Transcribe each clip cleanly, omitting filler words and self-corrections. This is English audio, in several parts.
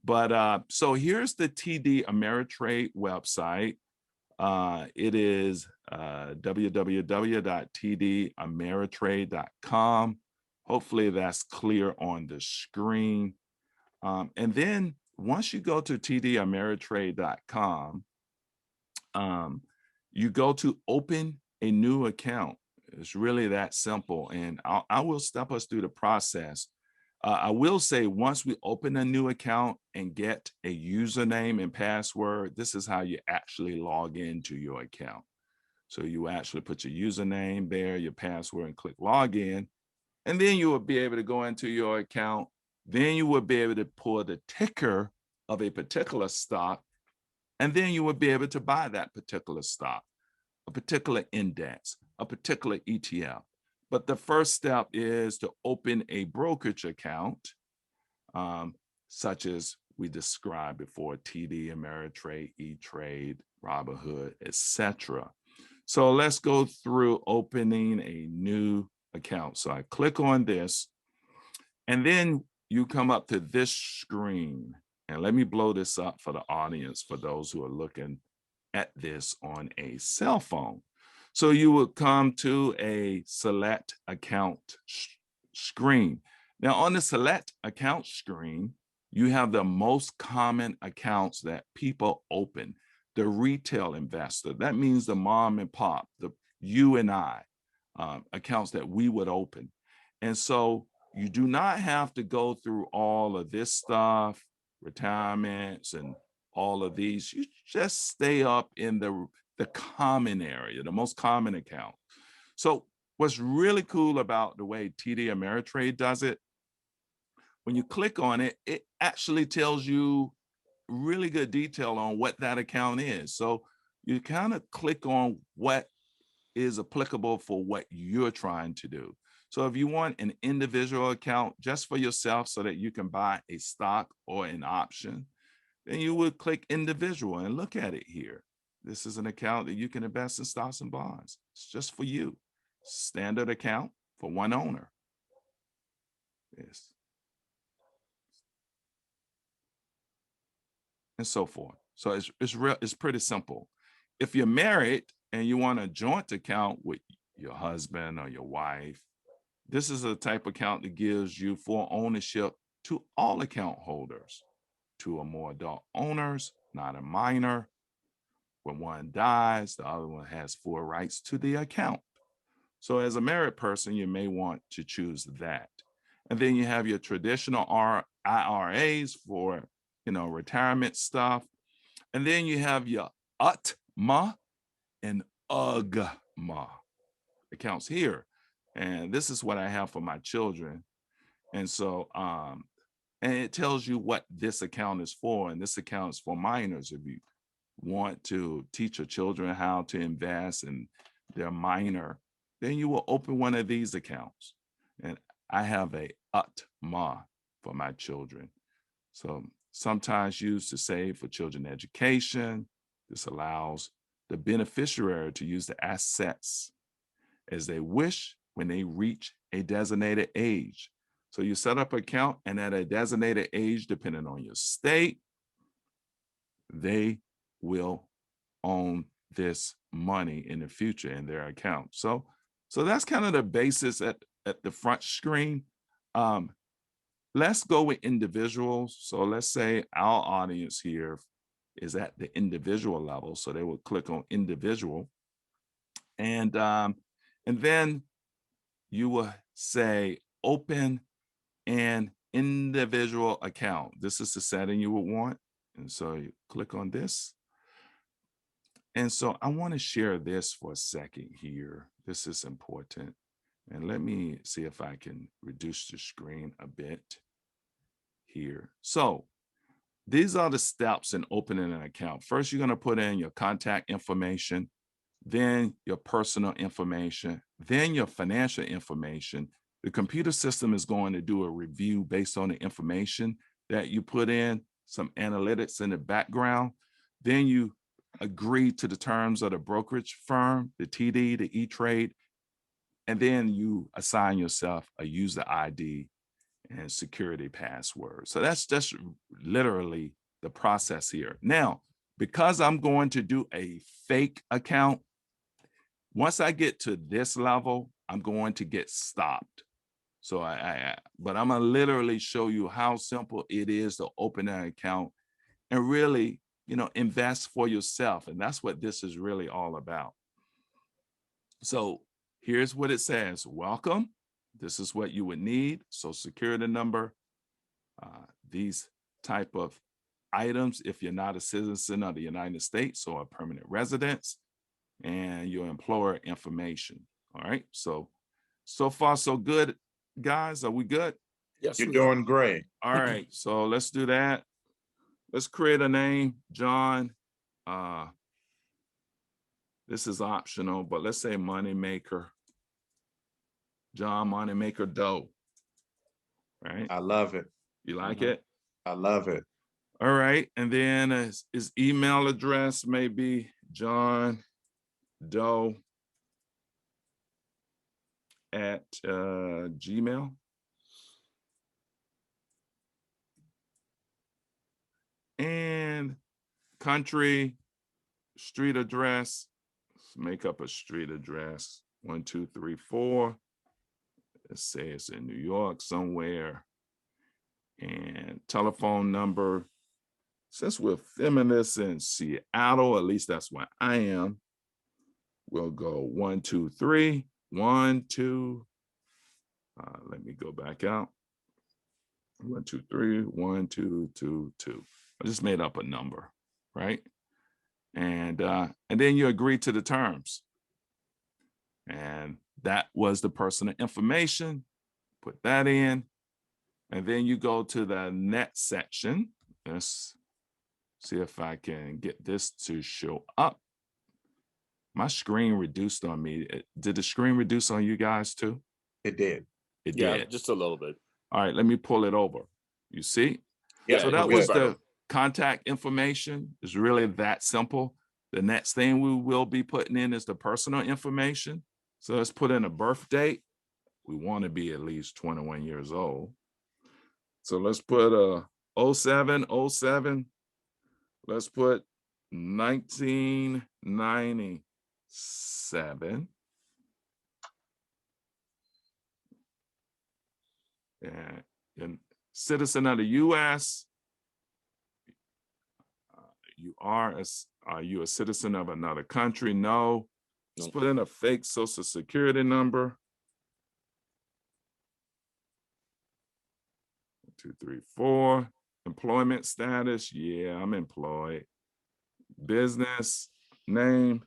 But so here's the TD Ameritrade website. It is www.tdameritrade.com. Hopefully that's clear on the screen. And then once you go to tdameritrade.com, you go to open a new account. It's really that simple. And I will step us through the process. I will say once we open a new account and get a username and password, this is how you actually log into your account. So you actually put your username there, your password, and click login. And then you will be able to go into your account. Then you will be able to pull the ticker of a particular stock. And then you will be able to buy that particular stock, a particular index, a particular ETF. But the first step is to open a brokerage account, such as we described before, TD Ameritrade, E-Trade, Robinhood, etc. So let's go through opening a new account. So I click on this, and then you come up to this screen. And let me blow this up for the audience, for those who are looking at this on a cell phone. So you would come to a select account screen. Now on the select account screen, you have the most common accounts that people open. The retail investor, that means the mom and pop, the you and I, accounts that we would open. And so you do not have to go through all of this stuff, retirements and all of these. You just stay up in the common area, the most common account. So what's really cool about the way TD Ameritrade does it, when you click on it, it actually tells you really good detail on what that account is. So you kind of click on what is applicable for what you're trying to do. So if you want an individual account just for yourself so that you can buy a stock or an option, then you would click individual and look at it here. This is an account that you can invest in stocks and bonds. It's just for you. Standard account for one owner. Yes. And so forth. So it's pretty simple. If you're married and you want a joint account with your husband or your wife, this is a type of account that gives you full ownership to all account holders, 2 or more adult owners, not a minor. When one dies, the other one has full rights to the account. So as a married person, you may want to choose that. And then you have your traditional IRAs for, retirement stuff. And then you have your UTMA and UGMA accounts here. And this is what I have for my children. And so, and it tells you what this account is for. And this account is for minors. If you want to teach your children how to invest and they're minor, then you will open one of these accounts. And I have a UTMA for my children. So sometimes used to save for children education. This allows the beneficiary to use the assets as they wish when they reach a designated age. So you set up an account, and at a designated age, depending on your state, they will own this money in the future in their account. So that's kind of the basis at the front screen. Let's go with individuals. So let's say our audience here is at the individual level. So they will click on individual. And then you will say open an individual account. This is the setting you would want. And so you click on this. And so I want to share this for a second here. This is important. And let me see if I can reduce the screen a bit here. So these are the steps in opening an account. First, you're going to put in your contact information, then your personal information, then your financial information. The computer system is going to do a review based on the information that you put in, some analytics in the background. Then you agree to the terms of the brokerage firm, the TD, the E-Trade, and then you assign yourself a user ID and security password. So that's just literally the process here. Now, because I'm going to do a fake account, once I get to this level, I'm going to get stopped. So but I'm gonna literally show you how simple it is to open an account and really, invest for yourself. And that's what this is really all about. So here's what it says. Welcome. This is what you would need. Social security number, these type of items if you're not a citizen of the United States or a permanent resident, and your employer information. All right. So far, so good, guys. Are we good? Yes, You're doing great. All right. So let's do that. Let's create a name, John. This is optional, but let's say Moneymaker. John Moneymaker Doe. Right? I love it. You like it? I love it. All right. And then his email address may be John Doe at Gmail. And country, street address, let's make up a street address. 1234. Let's say it's in New York somewhere. And telephone number. Since we're feminists in Seattle, at least that's where I am, we'll go 123 12. Let me go back out. 123 1222. I just made up a number, right? And then you agree to the terms. And that was the personal information. Put that in. And then you go to the next section. Let's see if I can get this to show up. My screen reduced on me. Did the screen reduce on you guys too? It did. It yeah, did. just a little bit. All right, let me pull it over. You see? Yeah, So that we're was good. the contact information. It's really that simple. The next thing we will be putting in is the personal information. So let's put in a birth date. We want to be at least 21 years old. So let's put 0707. Let's put 1997. And citizen of the U.S. Are you a citizen of another country? No. Let's put in a fake social security number. 1, 2, 3, 4. Employment status. Yeah, I'm employed. Business name.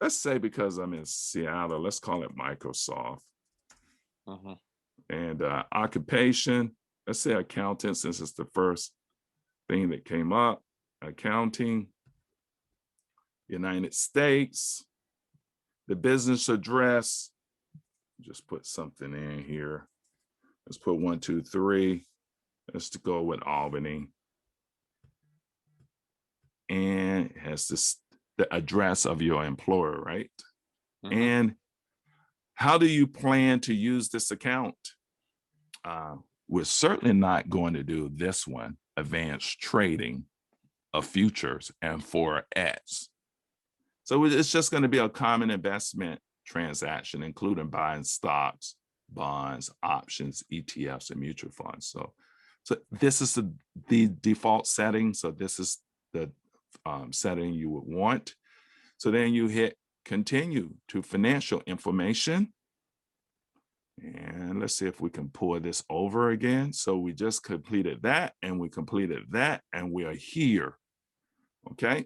Let's say because I'm in Seattle, let's call it Microsoft. And occupation, let's say accountant, since it's the first thing that came up. Accounting. United States. The business address, just put something in here. Let's put 123. Let's go with Albany. And it has the address of your employer, right? And how do you plan to use this account? We're certainly not going to do this one, advanced trading of futures and forex. So it's just going to be a common investment transaction, including buying stocks, bonds, options, ETFs, and mutual funds. So this is the default setting. So this is the setting you would want. So then you hit continue to financial information. And let's see if we can pull this over again. So we just completed that, and we completed that, and we are here. Okay.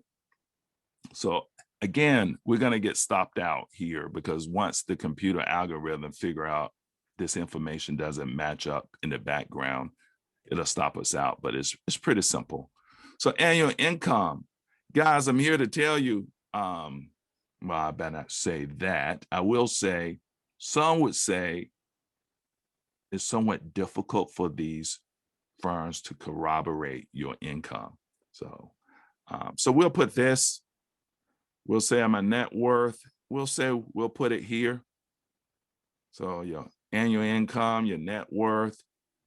So again, we're going to get stopped out here because once the computer algorithm figure out this information doesn't match up in the background, it'll stop us out. But it's pretty simple. So annual income, guys, I'm here to tell you, well, I better not say that. I will say, some would say it's somewhat difficult for these firms to corroborate your income. So we'll put this. We'll say I'm a net worth. We'll put it here. So your annual income, your net worth,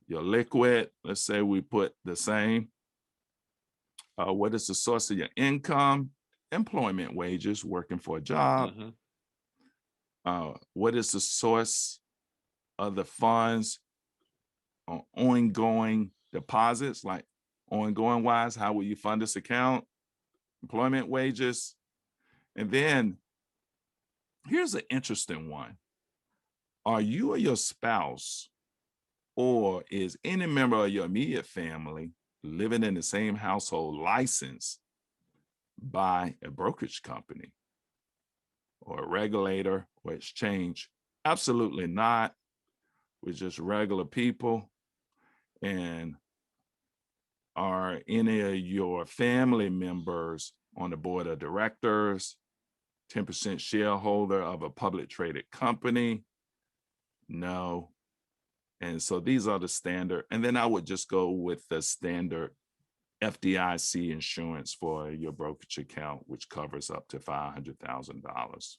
Your liquid, let's say we put the same. What is the source of your income? Employment wages, working for a job. What is the source of the funds? Ongoing deposits, like ongoing wise, how will you fund this account? Employment wages. And then here's an interesting one. Are you or your spouse, or is any member of your immediate family living in the same household licensed by a brokerage company or a regulator or exchange? Absolutely not. We're just regular people. And are any of your family members on the board of directors, 10% shareholder of a public traded company? No. And so these are the standard. And then I would just go with the standard FDIC insurance for your brokerage account, which covers up to $500,000.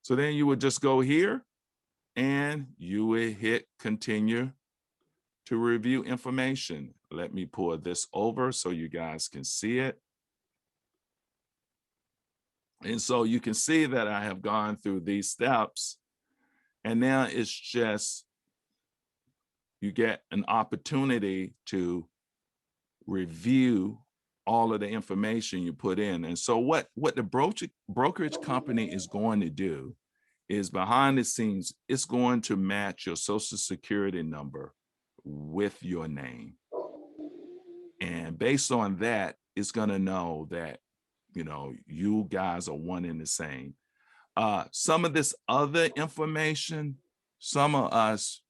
So then you would just go here and you would hit continue to review information. Let me pull this over so you guys can see it. And so you can see that I have gone through these steps, and now it's just, you get an opportunity to review all of the information you put in. And so what the brokerage company is going to do is, behind the scenes, it's going to match your social security number with your name. And based on that, it's going to know that, you guys are one and the same. Some of this other information, some of us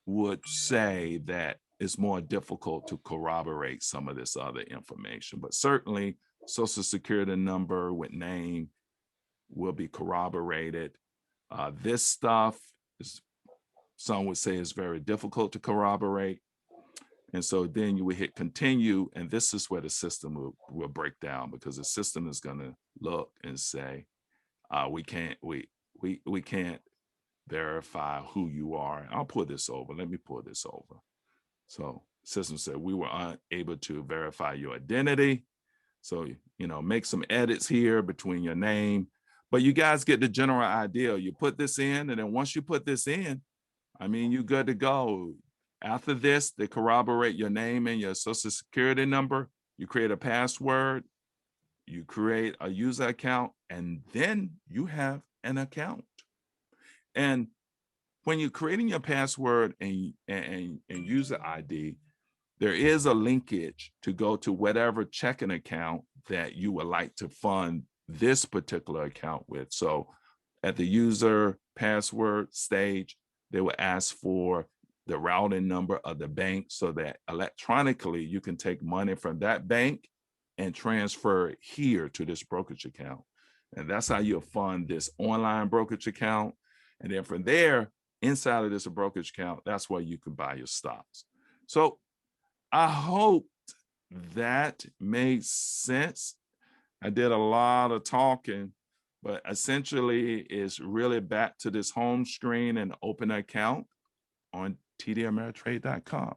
would say that it's more difficult to corroborate some of this other information, but certainly social security number with name will be corroborated. This stuff is, some would say, is very difficult to corroborate. And so then you would hit continue, and this is where the system will break down, because the system is going to look and say, we can't verify who you are. I'll pull this over. Let me pull this over. So system said we were unable to verify your identity. So, make some edits here between your name, but you guys get the general idea. You put this in, and then once you put this in, you're good to go. After this, they corroborate your name and your social security number. You create a password, you create a user account, and then you have an account. And when you're creating your password and user ID, there is a linkage to go to whatever checking account that you would like to fund this particular account with. So at the user password stage, they will ask for the routing number of the bank so that electronically you can take money from that bank and transfer it here to this brokerage account. And that's how you'll fund this online brokerage account. And then from there, inside of this brokerage account, that's where you can buy your stocks. So I hope that made sense. I did a lot of talking, but essentially it's really back to this home screen and open an account on tdameritrade.com.